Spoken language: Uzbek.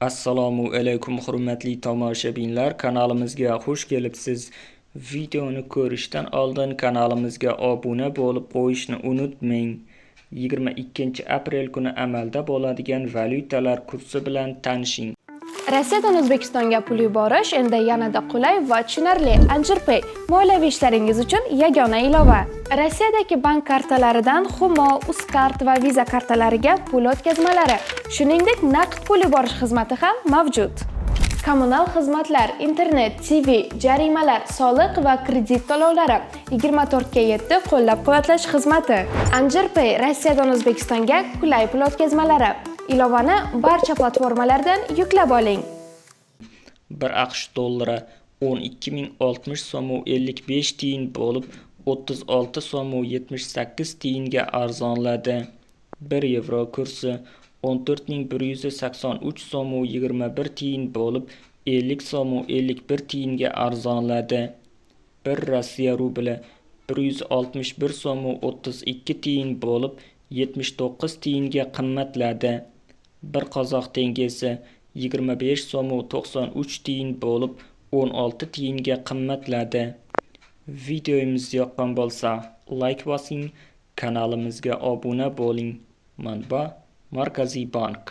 Assalomu alaykum hurmatli tomoshabinlar, kanalimizga xush kelibsiz. Videoni ko'rishdan oldin kanalimizga obuna bo'lib qo'yishni unutmang. 22 aprel kuni amalda bo'ladigan valyutalar kursi bilan tanishing. Rossiyadan O'zbekistonga pul yuborish endi yanada qulay va tushunarli. AnjirPay moliyaviy ishlaringiz uchun yagona ilova. Rossiyadagi bank kartalaridan Humo, Uzcard va Visa kartalariga pul o'tkazmalari, shuningdek naqd pul yuborish xizmati ham mavjud. Kommunal xizmatlar, internet, TV, jarimalar, soliq va kredit to'lovlari 24/7 qo'llab-quvvatlash xizmati. AnjirPay Rossiyadan O'zbekistonga qulay pul o'tkazmalari. Ilovani barcha platformalardan yuklab oling. 1 AQSh dollari 12.060 so'm 55 tiyin bo'lib 36 so'm 78 tiyinga arzonladi. 1 yevro kursi 14.183 so'm 21 tiyin bo'lib 50 so'm 51 tiyinga arzonladi. 1 Rossiya rubli 161 so'm 32 tiyin bo'lib 79 tiyinga qimmatladi. 1 qozoq tengesi 25 so'm 93 tiyin bo'lib 16 tiyinga qimmatladi. Videomiz yoqqan bo'lsa, like bosing, kanalimizga obuna bo'ling. Manba: Markaziy bank.